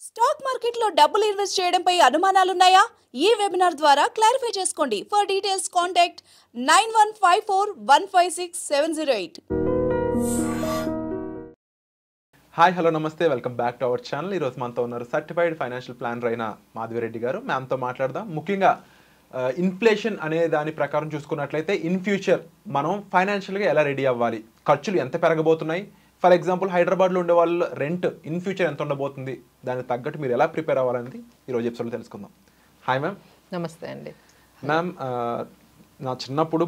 Stock మార్కెట్లో డబ్బులు invest చేయడంపై అనుమానాలున్నాయా? ఈ వెబినార్ ద్వారా క్లారిఫై చేసుకోండి. For details contact 9154156708. Hi hello నమస్తే, welcome back to our channel. ఈరోజు మనతో ఉన్నారు సర్టిఫైడ్ ఫైనాన్షియల్ ప్లానర్ అయిన మాధవిరెడ్డి గారు. మ్యామ్తో మాట్లాడదాం. ముఖ్యంగా ఇన్ఫ్లేషన్ అనే దాని ప్రకారం చూసుకున్నట్లయితే ఇన్ ఫ్యూచర్ మనం ఫైనాన్షియల్గా ఎలా రెడీ అవ్వాలి, ఖర్చులు ఎంత పెరగబోతున్నాయి, ఫర్ ఎగ్జాంపుల్ హైదరాబాద్లో ఉండే వాళ్ళు రెంట్ ఇన్ ఫ్యూచర్ ఎంత ఉండబోతుంది, దానికి తగ్గట్టు మీరు ఎలా ప్రిపేర్ అవ్వాలనేది ఈరోజు ఎపిసోడ్లో తెలుసుకుందాం. Hi ma'am. నమస్తే అండి. మ్యామ్, నా చిన్నప్పుడు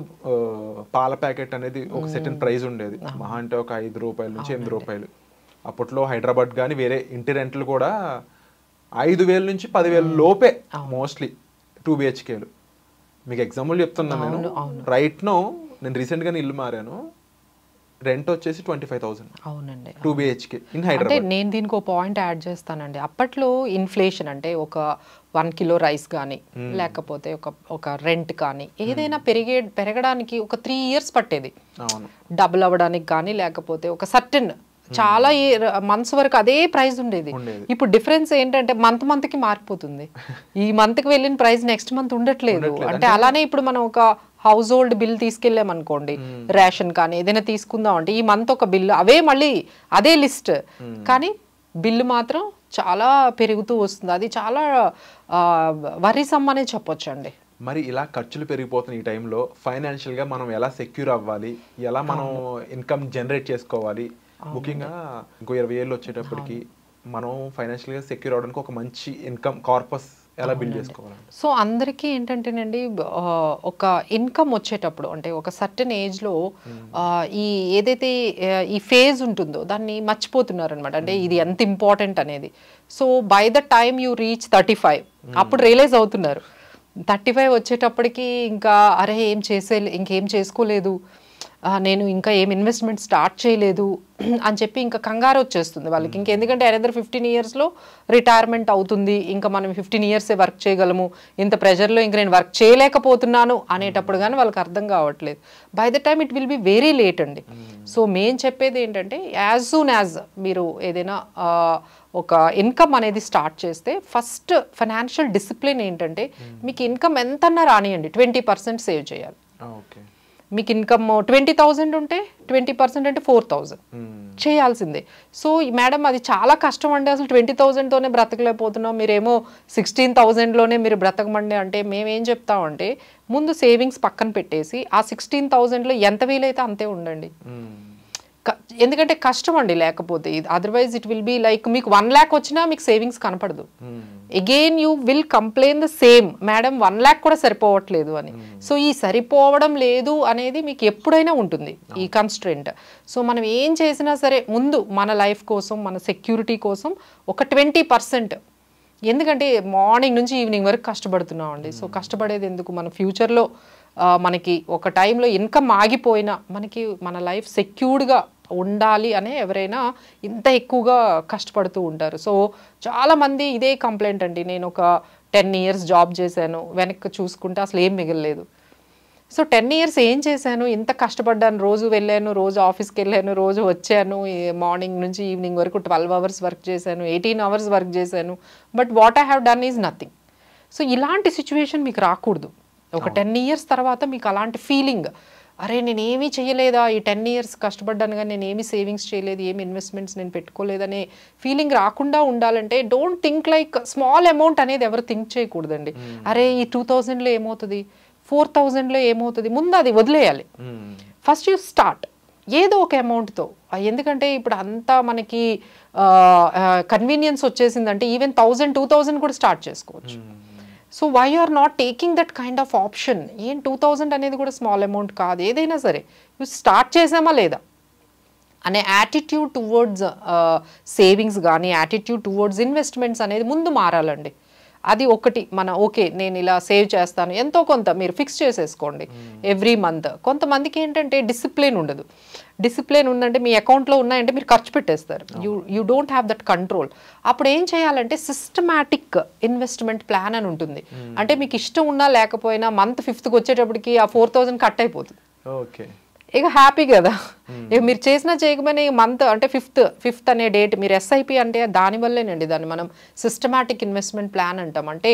పాల ప్యాకెట్ అనేది ఒక సెటన్ ప్రైస్ ఉండేది. మహా అంటే ఒక 5 రూపాయల నుంచి 8 రూపాయలు. అప్పట్లో హైదరాబాద్ కానీ వేరే ఇంటి రెంట్లు కూడా 5,000 నుంచి 10,000 లోపే, మోస్ట్లీ 2 BHKలు. మీకు ఎగ్జాంపుల్ చెప్తున్నాను నేను. రైట్ నో నేను రీసెంట్గానే ఇల్లు మారాను, రెంట్ వచ్చేసి 25,000. అవునండి, 2 BHK ఇన్ హైదరాబాద్. అంటే నేను దీనికి ఒక పాయింట్ యాడ్ చేస్తానండి. అప్పట్లో ఇన్ఫ్లేషన్ అంటే ఒక 1 కిలో రైస్ కానీ లేకపోతే ఒక రెంట్ కానీ ఏదైనా పెరగడానికి ఒక 3 years పట్టేది. అవును, డబుల్ అవ్వడానికి కానీ లేకపోతే ఒక సర్టన్ చాలా మంత్స్ వరకు అదే ప్రైస్ ఉండేది. ఇప్పుడు డిఫరెన్స్ ఏంటంటే మంత్ కి మారిపోతుంది. ఈ మంత్ కి వెళ్ళిన ప్రైస్ నెక్స్ట్ మంత్ ఉండట్లేదు. అంటే అలానే ఇప్పుడు మనం ఒక హౌస్ హోల్డ్ బిల్ తీసుకెళ్ళాం అనుకోండి, రేషన్ కానీ ఏదైనా తీసుకుందాం అంటే ఈ మంత్ ఒక బిల్లు అవే మళ్ళీ అదే లిస్ట్, కానీ బిల్లు మాత్రం చాలా పెరుగుతూ వస్తుంది. అది చాలా వరీసమ్ అనే చెప్పొచ్చు అండి. మరి ఇలా ఖర్చులు పెరిగిపోతున్న ఈ టైంలో ఫైనాన్షియల్గా మనం ఎలా సెక్యూర్ అవ్వాలి, ఎలా మనం ఇన్కమ్ జనరేట్ చేసుకోవాలి, ముఖ్యంగా ఇంకో 20 ఏళ్ళు వచ్చేటప్పటికి మనం ఫైనాన్షియల్గా సెక్యూర్ అవడానికి ఒక మంచి ఇన్కమ్ కార్పస్ ఎలా బిల్డ్ చేసుకోవాలి? సో అందరికీ ఏంటంటేనండి, ఒక ఇన్కమ్ వచ్చేటప్పుడు అంటే ఒక సర్టన్ ఏజ్లో ఈ ఏదైతే ఈ ఫేజ్ ఉంటుందో దాన్ని మర్చిపోతున్నారు అనమాట. అంటే ఇది ఎంత ఇంపార్టెంట్ అనేది. So by the time you reach 35 అప్పుడు రియలైజ్ అవుతున్నారు. 35 వచ్చేటప్పటికి ఇంకా అరే ఇంకేం చేసుకోలేదు, నేను ఇంకా ఏం ఇన్వెస్ట్మెంట్ స్టార్ట్ చేయలేదు అని చెప్పి ఇంకా కంగారు వచ్చేస్తుంది వాళ్ళకి. ఇంకెందుకంటే అనదర్ 15 yearsలో రిటైర్మెంట్ అవుతుంది, ఇంకా మనం 15 years వర్క్ చేయగలము, ఇంత ప్రెషర్లో ఇంకా నేను వర్క్ చేయలేకపోతున్నాను అనేటప్పుడు కానీ వాళ్ళకి అర్థం కావట్లేదు. By the time it will be very late అండి. సో మేము చెప్పేది ఏంటంటే యాజ్ సూన్ యాజ్ మీరు ఏదైనా ఒక ఇన్కమ్ అనేది స్టార్ట్ చేస్తే ఫస్ట్ ఫైనాన్షియల్ డిసిప్లిన్ ఏంటంటే మీకు ఇన్కమ్ ఎంతన్నా రానియండి 20% సేవ్ చేయాలి. మీకు ఇన్కమ్ 20,000 ఉంటే 20% అంటే 4,000 చేయాల్సిందే. సో మేడం అది చాలా కష్టం అండి, అసలు 20,000తోనే బ్రతకలేకపోతున్నాం, మీరేమో 16,000లోనే మీరు బ్రతకమండి అంటే మేమేం చెప్తామంటే ముందు సేవింగ్స్ పక్కన పెట్టేసి ఆ 16,000లో ఎంత వీలైతే అంతే ఉండండి. ఎందుకంటే కష్టం అండి, లేకపోతే otherwise it will be like మీకు 1 lakh వచ్చినా మీకు సేవింగ్స్ కనపడదు. Again you will complain the same, madam 1 lakh కూడా సరిపోవట్లేదు అని. సో ఈ సరిపోవడం లేదు అనేది మీకు ఎప్పుడైనా ఉంటుంది ఈ కన్స్ట్రెంట్. సో మనం ఏం చేసినా సరే ముందు మన లైఫ్ కోసం, మన సెక్యూరిటీ కోసం ఒక 20%, ఎందుకంటే మార్నింగ్ నుంచి ఈవినింగ్ వరకు కష్టపడుతున్నాం అండి. సో కష్టపడేది ఎందుకు? మన ఫ్యూచర్లో మనకి ఒక టైంలో ఇన్కమ్ ఆగిపోయినా మనకి మన లైఫ్ సెక్యూర్డ్గా ఉండాలి అనే ఎవరైనా ఇంత ఎక్కువగా కష్టపడుతూ ఉంటారు. సో చాలామంది ఇదే కంప్లైంట్ అండి, నేను ఒక 10 years జాబ్ చేశాను, వెనక్కి చూసుకుంటే అసలు ఏం మిగలలేదు. సో 10 years ఏం చేశాను, ఇంత కష్టపడ్డాను, రోజు వెళ్ళాను, రోజు ఆఫీస్కి వెళ్ళాను, రోజు వచ్చాను, మార్నింగ్ నుంచి ఈవినింగ్ వరకు 12 hours వర్క్ చేశాను, 18 hours వర్క్ చేశాను, but what I have done is nothing. So ఇలాంటి సిచ్యువేషన్ మీకు రాకూడదు. ఒక 10 years తర్వాత మీకు అలాంటి ఫీలింగ్, అరే నేను ఏమీ చేయలేదా, ఈ 10 years కష్టపడ్డాను కానీ నేను ఏమీ సేవింగ్స్ చేయలేదు, ఏమి ఇన్వెస్ట్మెంట్స్ నేను పెట్టుకోలేదనే ఫీలింగ్ రాకుండా ఉండాలంటే don't think like small amount అనేది ఎవరు థింక్ చేయకూడదండి. అరే ఈ 2,000లో ఏమవుతుంది, 4,000లో ఏమవుతుంది, ముందు అది వదిలేయాలి. ఫస్ట్ యూ స్టార్ట్ ఏదో ఒక అమౌంట్తో. ఎందుకంటే ఇప్పుడు అంతా మనకి కన్వీనియన్స్ వచ్చేసిందంటే ఈవెన్ 1,000, 2,000 కూడా స్టార్ట్ చేసుకోవచ్చు. So why you are not taking that kind of option? 2,000 అనేది కూడా స్మాల్ అమౌంట్ కాదు. ఏదైనా సరే యూ స్టార్ట్ చేసామా లేదా అనే యాటిట్యూడ్ టువర్డ్స్ సేవింగ్స్ కానీ యాటిట్యూడ్ టువర్డ్స్ ఇన్వెస్ట్మెంట్స్ అనేది ముందు మారాలండి. అది ఒకటి. ఓకే నేను ఇలా సేవ్ చేస్తాను, ఎంతో కొంత మీరు ఫిక్స్ చేసేసుకోండి ఎవ్రీ మంత్. కొంతమందికి ఏంటంటే డిసిప్లిన్ ఉండదు. డిసిప్లిన్ ఉందంటే మీ అకౌంట్లో ఉన్నాయంటే మీరు ఖర్చు పెట్టేస్తారు. You don't have that control. అప్పుడు ఏం చేయాలంటే సిస్టమాటిక్ ఇన్వెస్ట్మెంట్ ప్లాన్ అని ఉంటుంది. అంటే మీకు ఇష్టం ఉన్నా లేకపోయినా మంత్ 5th వచ్చేటప్పటికి ఆ 4,000 కట్ అయిపోతుంది. ఇక హ్యాపీ కదా. ఇక మీరు చేసినా చేయకపోయినా ఈ మంత్ అంటే ఫిఫ్త్ అనే డేట్ మీరు ఎస్ఐపి అంటే దానివల్లేనండి. దాన్ని మనం సిస్టమాటిక్ ఇన్వెస్ట్మెంట్ ప్లాన్ అంటాం. అంటే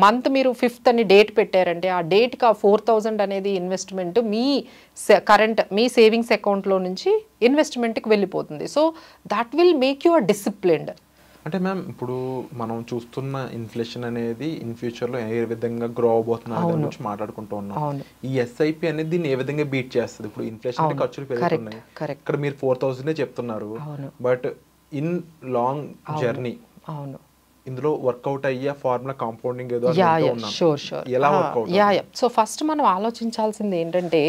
మంత్ మీరు 5th అని డేట్ పెట్టారంటే ఆ డేట్కి ఆ 4,000 అనేది ఇన్వెస్ట్మెంట్ మీ మీ సేవింగ్స్ అకౌంట్లో నుంచి ఇన్వెస్ట్మెంట్కి వెళ్ళిపోతుంది. So that will make you disciplined. అంటే మ్యామ్ ఇప్పుడు మనం చూస్తున్న ఇన్ఫ్లేషన్ అనేది ఇన్ ఫ్యూచర్లో ఏ విధంగా గ్రో అవబోతున్న దాని గురించి మాట్లాడుకుంటూ ఉన్నాం. ఈ ఎస్ఐపి అనేది దీన్ని ఏ విధంగా బీట్ చేస్తుంది? ఇప్పుడు ఇన్ఫ్లేషన్ అంటే ఖర్చులు పెరుగుతున్నాయి, ఇక్కడ మీరు 4,000 చెప్తున్నారు, బట్ ఇన్ లాంగ్ జర్నీ ఇందులో వర్కౌట్ అయ్యే ఫార్ములా కాంపౌండింగ్ ఏదో ఎలా వర్కౌట్? సో ఫస్ట్ మనం ఆలోచించాల్సింది ఏంటంటే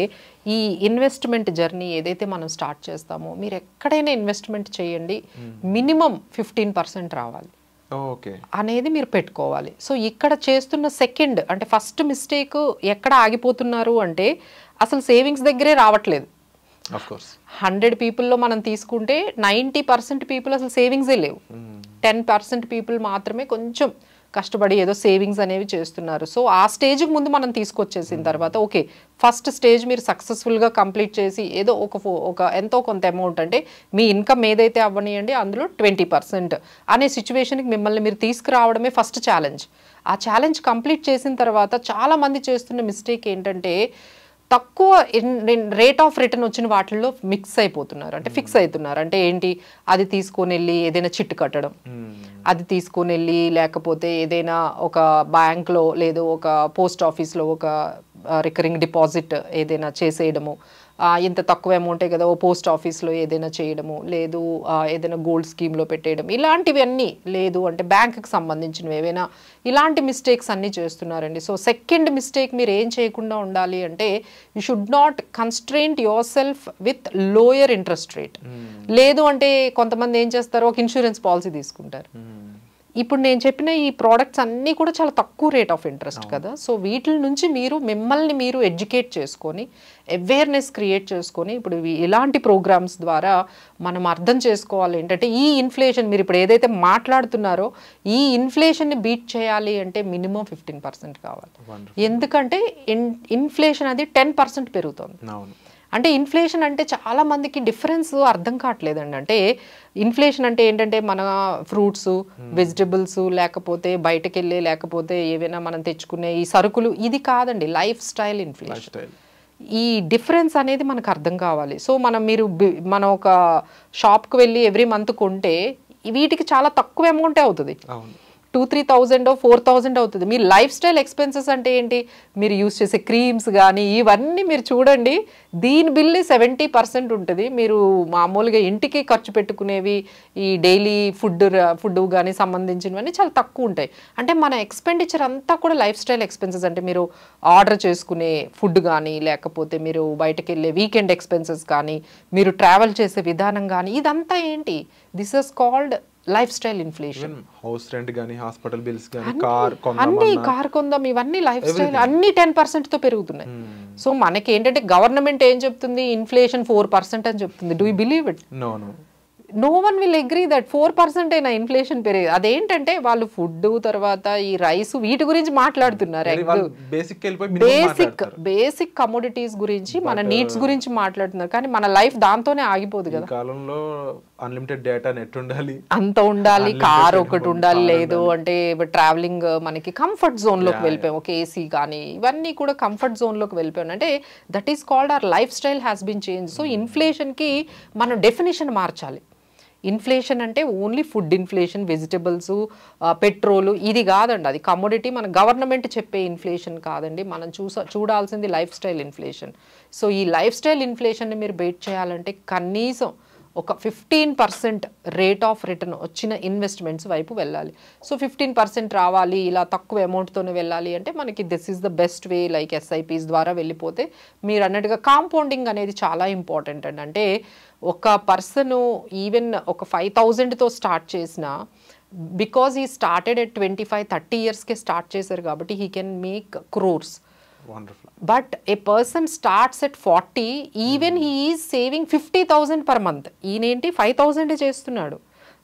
ఈ ఇన్వెస్ట్మెంట్ జర్నీ ఏదైతే మనం స్టార్ట్ చేస్తామో మీరు ఎక్కడైనా ఇన్వెస్ట్మెంట్ చేయండి మినిమం 15% రావాలి అనేది మీరు పెట్టుకోవాలి. సో ఇక్కడ చేస్తున్న సెకండ్ అంటే ఫస్ట్ మిస్టేక్ ఎక్కడ ఆగిపోతున్నారు అంటే అసలు సేవింగ్స్ దగ్గరే రావట్లేదు. 100 పీపుల్లో మనం తీసుకుంటే 90% పీపుల్ అసలు సేవింగ్సే లేవు. 10% పీపుల్ మాత్రమే కొంచెం కష్టపడి ఏదో సేవింగ్స్ అనేవి చేస్తున్నారు. సో ఆ స్టేజ్కి ముందు మనం తీసుకొచ్చేసిన తర్వాత ఓకే ఫస్ట్ స్టేజ్ మీరు సక్సెస్ఫుల్గా కంప్లీట్ చేసి ఏదో ఒక ఎంతో కొంత అమౌంట్ అంటే మీ ఇన్కమ్ ఏదైతే అవ్వనియండి అందులో 20% అనే సిచ్యువేషన్కి మిమ్మల్ని మీరు తీసుకురావడమే ఫస్ట్ ఛాలెంజ్. ఆ ఛాలెంజ్ కంప్లీట్ చేసిన తర్వాత చాలామంది చేస్తున్న మిస్టేక్ ఏంటంటే తక్కువ రేట్ ఆఫ్ రిటర్న్ వచ్చిన వాటిల్లో మిక్స్ అయిపోతున్నారు, అంటే ఫిక్స్ అవుతున్నారు. అంటే ఏంటి, అది తీసుకొని వెళ్ళి ఏదైనా చిట్టు కట్టడం, అది తీసుకొని వెళ్ళి లేకపోతే ఏదైనా ఒక బ్యాంక్లో లేదు ఒక పోస్ట్ ఆఫీస్లో ఒక రికరింగ్ డిపాజిట్ ఏదైనా చేసేయడము, ఇంత తక్కువ అమౌంటే కదా ఓ పోస్ట్ ఆఫీస్లో ఏదైనా చేయడము, లేదు ఏదైనా గోల్డ్ స్కీమ్లో పెట్టేయడం, ఇలాంటివన్నీ లేదు అంటే బ్యాంకుకి సంబంధించినవి ఏవైనా ఇలాంటి మిస్టేక్స్ అన్నీ చేస్తున్నారండి. సో సెకండ్ మిస్టేక్ మీరు ఏం చేయకుండా ఉండాలి అంటే you should not constraint your self with lower interest rate. లేదు అంటే కొంతమంది ఏం చేస్తారు, ఒక ఇన్సూరెన్స్ పాలసీ తీసుకుంటారు. ఇప్పుడు నేను చెప్పిన ఈ ప్రోడక్ట్స్ అన్నీ కూడా చాలా తక్కువ రేట్ ఆఫ్ ఇంట్రెస్ట్ కదా. సో వీటి నుంచి మీరు మిమ్మల్ని మీరు ఎడ్యుకేట్ చేసుకొని అవేర్నెస్ క్రియేట్ చేసుకొని ఇప్పుడు ఇలాంటి ప్రోగ్రామ్స్ ద్వారా మనం అర్థం చేసుకోవాలి ఏంటంటే ఈ ఇన్ఫ్లేషన్ మీరు ఇప్పుడు ఏదైతే మాట్లాడుతున్నారో ఈ ఇన్ఫ్లేషన్ని బీట్ చేయాలి అంటే మినిమం 15% కావాలి. ఎందుకంటే ఇన్ఫ్లేషన్ అది 10% పెరుగుతుంది. అంటే ఇన్ఫ్లేషన్ అంటే చాలా మందికి డిఫరెన్స్ అర్థం కావట్లేదండి. అంటే ఇన్ఫ్లేషన్ అంటే ఏంటంటే మన ఫ్రూట్స్ వెజిటబుల్స్ లేకపోతే బయటకు వెళ్ళే లేకపోతే ఏవైనా మనం తెచ్చుకునే ఈ సరుకులు ఇది కాదండి, లైఫ్ స్టైల్ ఇన్ఫ్లేషన్. ఈ డిఫరెన్స్ అనేది మనకు అర్థం కావాలి. సో మనం ఒక షాప్కి వెళ్ళి ఎవ్రీ మంత్ కొంటే వీటికి చాలా తక్కువ అమౌంటే అవుతుంది, 2,000-3,000 4,000 అవుతుంది. మీ లైఫ్ స్టైల్ ఎక్స్పెన్సెస్ అంటే ఏంటి, మీరు యూస్ చేసే క్రీమ్స్ కానీ ఇవన్నీ మీరు చూడండి దీని బిల్లు 70% ఉంటుంది. మీరు మామూలుగా ఇంటికి ఖర్చు పెట్టుకునేవి ఈ డైలీ ఫుడ్ కానీ సంబంధించినవన్నీ చాలా తక్కువ ఉంటాయి. అంటే మన ఎక్స్పెండిచర్ అంతా కూడా లైఫ్ స్టైల్ ఎక్స్పెన్సెస్. అంటే మీరు ఆర్డర్ చేసుకునే ఫుడ్ కానీ లేకపోతే మీరు బయటకు వెళ్ళే వీకెండ్ ఎక్స్పెన్సెస్ కానీ మీరు ట్రావెల్ చేసే విధానం కానీ ఇదంతా ఏంటి, this is called life style inflation. House rent గానీ హాస్పిటల్ బిల్స్ గానీ కార్ కొందాం ఇవన్నీ లైఫ్ స్టైల్ అన్ని 10% తో పెరుగుతున్నాయి. సో మనకి ఏంటంటే గవర్నమెంట్ ఏం చెప్తుంది, ఇన్ఫ్లేషన్ 4% అని చెప్తుంది. Do you believe it? No one will agree that 4% అయినా ఇన్ఫ్లేషన్ పెరిగి అదేంటంటే వాళ్ళు ఫుడ్ తర్వాత ఈ రైస్ వీటి గురించి మాట్లాడుతున్నారు. బేసిక్ కమోడిటీస్ గురించి మన నీడ్స్ గురించి మాట్లాడుతున్నారు, కానీ మన లైఫ్ దాంతోనే ఆగిపోదు కదా. కాలంలో అన్లిమిటెడ్ డేటా నెట్ ఉండాలి, అంత ఉండాలి, కార్ ఒకటి ఉండాలి, లేదు అంటే ట్రావెలింగ్ మనకి కంఫర్ట్ జోన్ లోకి వెళ్ళిపోయాం, ఒక ఏసీ కానీ ఇవన్నీ కూడా కంఫర్ట్ జోన్ లోకి వెళ్ళిపోయాం. అంటే that is called our lifestyle has been change. So inflation కి మనం డెఫినేషన్ మార్చాలి. ఇన్ఫ్లేషన్ అంటే only food inflation, vegetables, petrol ఇది కాదండి, అది కమోడిటీ. మన గవర్నమెంట్ చెప్పే ఇన్ఫ్లేషన్ కాదండి, మనం చూడాల్సింది లైఫ్ స్టైల్ ఇన్ఫ్లేషన్. సో ఈ లైఫ్ స్టైల్ ఇన్ఫ్లేషన్ని మీరు బీట్ చేయాలంటే కనీసం ఒక 15% రేట్ ఆఫ్ రిటర్న్ వచ్చిన ఇన్వెస్ట్మెంట్స్ వైపు వెళ్ళాలి. సో 15% రావాలి, ఇలా తక్కువ అమౌంట్తోనే వెళ్ళాలి అంటే మనకి this is the best way, like SIPs ద్వారా వెళ్ళిపోతే మీరు అన్నట్టుగా కాంపౌండింగ్ అనేది చాలా ఇంపార్టెంట్ అండి. అంటే ఒక పర్సన్ ఈవెన్ ఒక 5,000తో స్టార్ట్ చేసిన బికాజ్ హీ స్టార్టెడ్ ఎట్ 25-30 ఇయర్స్కే స్టార్ట్ చేశారు కాబట్టి he can make crores. But a person starts at 40, even he is saving 50,000 per month. ఈయనేంటి 5,000 చేస్తున్నాడు,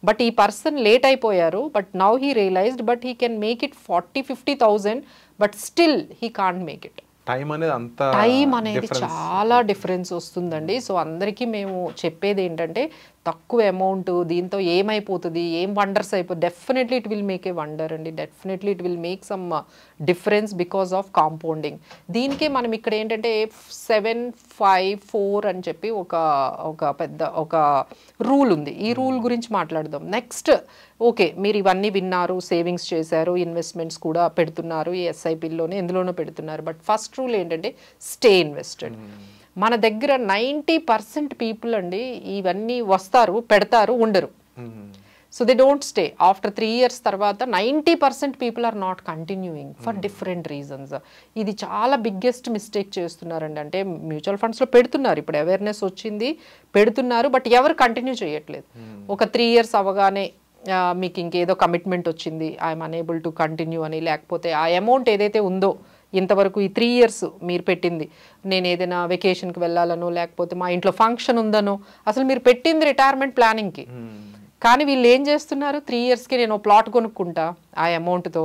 బట్ ఈ పర్సన్ లేట్ అయిపోయారు, but now he realized but he can make it 40-50,000, but still he can't make it. Time అనేది అంత time అనేది చాలా difference వస్తుందండి. So అందరికీ మేము చెప్పేది ఏంటంటే తక్కువ అమౌంట్, దీంతో ఏమైపోతుంది, ఏం వండర్స్ అయిపోతుంది. Definitely it will make a wonder అండి. Definitely it will make some difference because of compounding. దీనికే మనం ఇక్కడ ఏంటంటే 7-5-4 అని చెప్పి ఒక పెద్ద ఒక రూల్ ఉంది. ఈ రూల్ గురించి మాట్లాడదాం నెక్స్ట్. ఓకే, మీరు ఇవన్నీ విన్నారు, సేవింగ్స్ చేశారు, ఇన్వెస్ట్మెంట్స్ కూడా పెడుతున్నారు, ఈ ఎస్ఐపిలోనే ఎందులోనో పెడుతున్నారు. బట్ ఫస్ట్ రూల్ ఏంటంటే స్టే ఇన్వెస్టెడ్. మన దగ్గర 90% పీపుల్ అండి ఇవన్నీ వస్తారు, పెడతారు, ఉండరు. So they don't stay. After 3 years తర్వాత 90% people are not continuing for different reasons. ఇది చాలా బిగ్గెస్ట్ మిస్టేక్ చేస్తున్నారండి. అంటే మ్యూచువల్ ఫండ్స్లో పెడుతున్నారు, ఇప్పుడు అవేర్నెస్ వచ్చింది, పెడుతున్నారు, బట్ ఎవరు కంటిన్యూ చేయట్లేదు. ఒక 3 years అవ్వగానే మీకు ఇంకేదో కమిట్మెంట్ వచ్చింది, ఐఎమ్ అనేబుల్ టు కంటిన్యూ అని, లేకపోతే ఆ అమౌంట్ ఏదైతే ఉందో ఇంతవరకు ఈ 3 years మీరు పెట్టింది, నేను ఏదైనా వెకేషన్కి వెళ్ళాలనో లేకపోతే మా ఇంట్లో ఫంక్షన్ ఉందనో, అసలు మీరు పెట్టింది రిటైర్మెంట్ ప్లానింగ్కి. కానీ వీళ్ళు ఏం చేస్తున్నారు, 3 yearsకి నేను ప్లాట్ కొనుక్కుంటా ఆ అమౌంట్తో,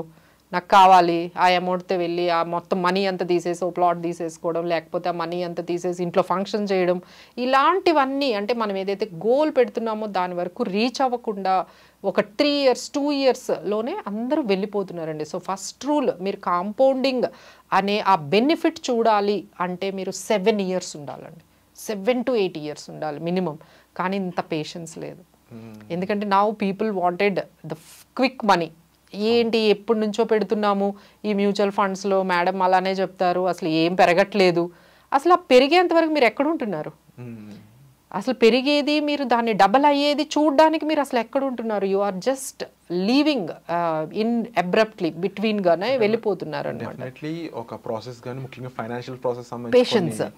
నాకు కావాలి, ఆ అమౌంట్తో వెళ్ళి ఆ మొత్తం మనీ అంతా తీసేసి ఓ ప్లాట్ తీసేసుకోవడం, లేకపోతే ఆ మనీ అంతా తీసేసి ఇంట్లో ఫంక్షన్ చేయడం, ఇలాంటివన్నీ. అంటే మనం ఏదైతే గోల్ పెడుతున్నామో దాని వరకు రీచ్ అవ్వకుండా ఒక 3 years 2 yearsలోనే అందరూ వెళ్ళిపోతున్నారండి. సో ఫస్ట్ రూల్, మీరు కాంపౌండింగ్ అనే ఆ బెనిఫిట్ చూడాలి అంటే మీరు 7 years ఉండాలండి. 7 to 8 years ఉండాలి మినిమం. కానీ ఇంత పేషెన్స్ లేదు. ఎందుకంటే now people wanted the quick money. ఏంటి ఎప్పటి నుంచో పెడుతున్నాము ఈ మ్యూచువల్ ఫండ్స్లో, మేడం అలానే చెప్తారు, అసలు ఏం పెరగట్లేదు. అసలు ఆ పెరిగేంత వరకు మీరు ఎక్కడ ఉంటున్నారు? అసలు పెరిగేది, మీరు దాన్ని డబల్ అయ్యేది చూడడానికి మీరు అసలు ఎక్కడ ఉంటున్నారు? You are just leaving in abruptly between గానే వెళ్ళిపోతున్నారు అన్నమాట. డెఫినెట్లీ ఒక ప్రాసెస్ గాని, ముఖ్యంగా ఫైనాన్షియల్ ప్రాసెస్ సంబంధించి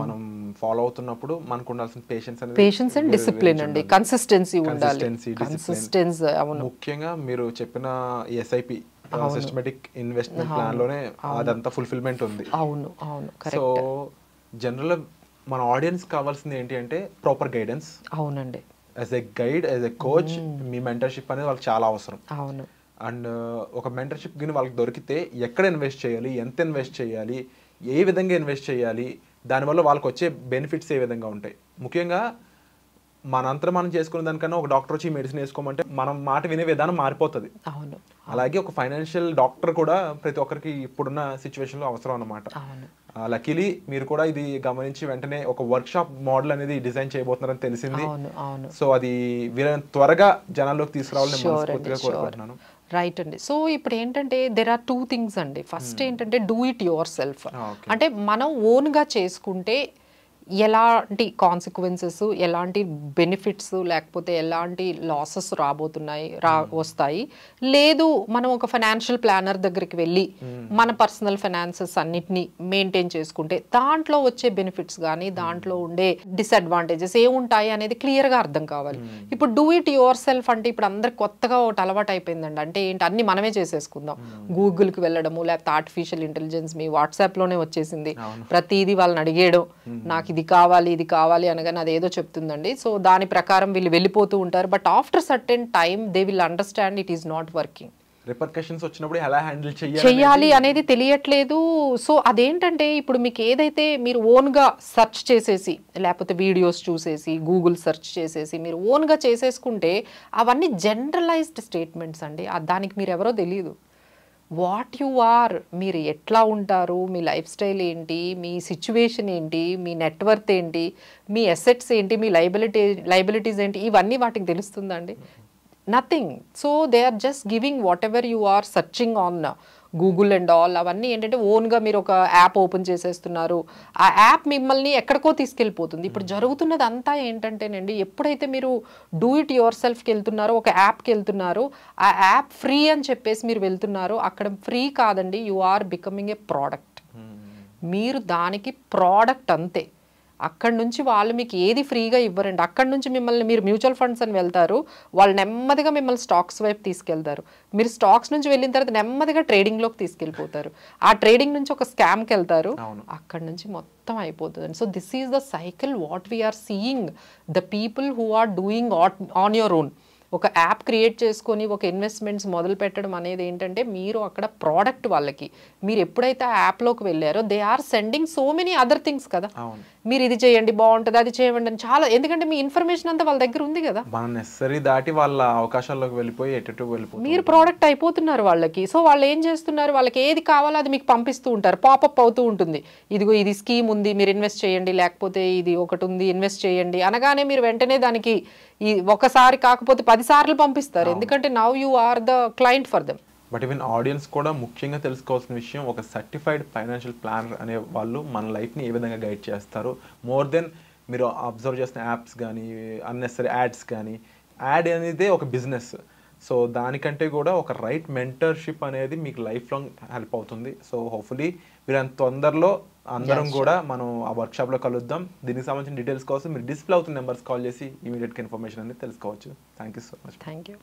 మనం ఫాలో అవుతున్నప్పుడు మనకు ఉండాల్సిన పేషెన్స్ అండ్ డిసిప్లిన్ అండి, కన్సిస్టెన్సీ ఉండాలి. కన్సిస్టెన్సీ, అవును. ముఖ్యంగా మీరు చెప్పిన ఎస్ఐపి సిస్టమేటిక్ ఇన్వెస్ట్మెంట్ ప్లాన్ లోనే అదంతా ఫుల్ఫిల్మెంట్ ఉంది. అవును అవును. సో జనరల్ మన ఆడియన్స్ కావాల్సింది ఏంటి అంటే ప్రాపర్ గైడెన్స్. అవునండి. As a guide, as a coach, me mentorship అనేది వాళ్ళకి చాలా అవసరం. అవును. అండ్ ఒక మెంటర్షిప్ గిని వాళ్ళకి దొరికితే ఎక్కడ ఇన్వెస్ట్ చేయాలి, ఎంత ఇన్వెస్ట్ చేయాలి, ఏ విధంగా ఇన్వెస్ట్ చేయాలి, దానివల్ల వాళ్ళకి వచ్చే బెనిఫిట్స్ ఏ విధంగా ఉంటాయి. ముఖ్యంగా మనంతా మనం చేసుకునే దానికన్నా ఒక డాక్టర్ వచ్చి మెడిసిన్ వేసుకోమంటే మనం మాట వినే విధానం మారిపోతుంది. అవును. అలాగే ఒక ఫైనాన్షియల్ డాక్టర్ కూడా ప్రతి ఒక్కరికి ఇప్పుడున్న సిచ్యువేషన్లో అవసరం అన్నమాట. లక్కీలీ మీరు కూడా ఇది గమనించి వెంటనే ఒక వర్క్ షాప్ మోడల్ అనేది డిజైన్ చేయబోతున్నారని తెలిసింది. సో అది వీళ్ళని త్వరగా జనాల్లోకి తీసుకురావాలని మనస్ఫూర్తిగా కోరుకుంటున్నాను. రైట్ అండి. సో ఇప్పుడు ఏంటంటే దెర్ ఆర్ 2 things అండి. ఫస్ట్ ఏంటంటే డూ ఇట్ యువర్ సెల్ఫ్. అంటే మనం ఓన్గా చేసుకుంటే ఎలాంటి కాన్సిక్వెన్సెస్, ఎలాంటి బెనిఫిట్స్, లేకపోతే ఎలాంటి లాసెస్ వస్తాయి. లేదు మనం ఒక ఫైనాన్షియల్ ప్లానర్ దగ్గరికి వెళ్ళి మన పర్సనల్ ఫైనాన్సెస్ అన్నిటినీ మెయింటైన్ చేసుకుంటే దాంట్లో వచ్చే బెనిఫిట్స్ కానీ దాంట్లో ఉండే డిసడ్వాంటేజెస్ ఏముంటాయి అనేది క్లియర్గా అర్థం కావాలి. ఇప్పుడు డూ ఇట్ యువర్ సెల్ఫ్ అంటే ఇప్పుడు అందరికి కొత్తగా ఒకటి అలవాటు అయిపోయిందండి. అంటే ఏంటి, అన్ని మనమే చేసేసుకుందాం. గూగుల్కి వెళ్ళడము, లేకపోతే ఆర్టిఫిషియల్ ఇంటెలిజెన్స్ మీ వాట్సాప్లోనే వచ్చేసింది, ప్రతిదీ వాళ్ళని అడిగేయడం, నాకు ఇది కావాలి అనగానే అదేదో చెప్తుందండి. సో దాని ప్రకారం వీళ్ళు వెళ్ళిపోతూ ఉంటారు. But after certain time they will understand it is not working. Repercussions వచ్చినప్పుడు ఎలా హ్యాండిల్ చేయాలి అనేది తెలియట్లేదు. సో అదేంటంటే ఇప్పుడు మీకు ఏదైతే మీరు ఓన్గా సెర్చ్ చేసేసి, లేకపోతే వీడియోస్ చూసేసి, గూగుల్ సెర్చ్ చేసేసి మీరు ఓన్గా చేసేసుకుంటే అవన్నీ జనరలైజ్డ్ స్టేట్మెంట్స్ అండి. దానికి మీరు ఎవరో తెలియదు. వాట్ యు ఆర్, మీరు ఎట్లా ఉంటారు, మీ లైఫ్ స్టైల్ ఏంటి, మీ సిచ్యువేషన్ ఏంటి, మీ నెట్వర్త్ ఏంటి, మీ అసెట్స్ ఏంటి, మీ లైబిలిటీస్ ఏంటి, ఇవన్నీ వాటికి తెలుస్తుందండి. Nothing. So they are just giving whatever you are searching on Google and all. అవన్నీ ఏంటంటే ఓన్గా మీరు ఒక యాప్ ఓపెన్ చేసేస్తున్నారు, ఆ యాప్ మిమ్మల్ని ఎక్కడికో తీసుకెళ్ళిపోతుంది. ఇప్పుడు జరుగుతున్నది అంతా ఏంటంటేనండి, ఎప్పుడైతే మీరు డూ ఇట్ యువర్ సెల్ఫ్కి వెళ్తున్నారో, ఒక యాప్కి వెళ్తున్నారు, ఆ యాప్ ఫ్రీ అని చెప్పేసి మీరు వెళ్తున్నారు, అక్కడ ఫ్రీ కాదండి, you are becoming a product. మీరు దానికి ప్రోడక్ట్ అంతే. అక్కడి నుంచి వాళ్ళు మీకు ఏది ఫ్రీగా ఇవ్వరండి. అక్కడి నుంచి మిమ్మల్ని, మీరు మ్యూచువల్ ఫండ్స్ అని వెళ్తారు, వాళ్ళు నెమ్మదిగా మిమ్మల్ని స్టాక్స్ వైపు తీసుకెళ్తారు. మీరు స్టాక్స్ నుంచి వెళ్ళిన తర్వాత నెమ్మదిగా ట్రేడింగ్లోకి తీసుకెళ్ళిపోతారు. ఆ ట్రేడింగ్ నుంచి ఒక స్కామ్కి వెళ్తారు, అక్కడి నుంచి మొత్తం అయిపోతుంది. So this is the cycle what we are seeing the people who are doing on your own. ఒక యాప్ క్రియేట్ చేసుకొని ఒక ఇన్వెస్ట్మెంట్స్ మొదలు పెట్టడం అనేది ఏంటంటే మీరు అక్కడ ప్రోడక్ట్ వాళ్ళకి మీరు ఎప్పుడైతే ఆ యాప్లోకి వెళ్ళారో they are sending so many other things కదా. మీరు ఇది చేయండి బాగుంటుంది, అది చేయండి అని చాలా, ఎందుకంటే మీ ఇన్ఫర్మేషన్ అంతా వాళ్ళ దగ్గర ఉంది కదా. మన నెసరీ దాటి వాళ్ళ అవకాశాల్లోకి వెళ్ళిపోయి ఎటు వెళ్ళిపోయి మీరు ప్రోడక్ట్ అయిపోతున్నారు వాళ్ళకి. సో వాళ్ళు ఏం చేస్తున్నారు, వాళ్ళకి ఏది కావాలో అది మీకు పంపిస్తూ ఉంటారు, పాపప్ అవుతూ ఉంటుంది. ఇదిగో ఇది స్కీమ్ ఉంది మీరు ఇన్వెస్ట్ చేయండి, లేకపోతే ఇది ఒకటి ఉంది ఇన్వెస్ట్ చేయండి అనగానే మీరు వెంటనే దానికి ఈ ఒకసారి కాకపోతే 10 సార్లు పంపిస్తారు. ఎందుకంటే now you are the client for them. But even audience కూడా ముఖ్యంగా తెలుసుకోవాల్సిన విషయం, ఒక సర్టిఫైడ్ ఫైనాన్షియల్ ప్లానర్ అనే వాళ్ళు మన లైఫ్ని ఏ విధంగా గైడ్ చేస్తారు. మోర్ దెన్ మీరు అబ్జర్వ్ చేసిన యాప్స్ కానీ అన్నెసరీ యాడ్స్ కానీ, యాడ్ అనేది ఒక బిజినెస్. సో దానికంటే కూడా ఒక రైట్ మెంటర్షిప్ అనేది మీకు లైఫ్ లాంగ్ హెల్ప్ అవుతుంది. సో హోప్ఫుల్లీ మీరు అంత తొందరలో అందరం కూడా మనం ఆ వర్క్షాప్లో కలుద్దాం. దీనికి సంబంధించిన డీటెయిల్స్ కోసం మీరు డిస్ప్లే అవుతున్న నెంబర్స్ కాల్ చేసి ఇమీడియట్గా ఇన్ఫర్మేషన్ అనేది తెలుసుకోవచ్చు. Thank you so much. Thank you.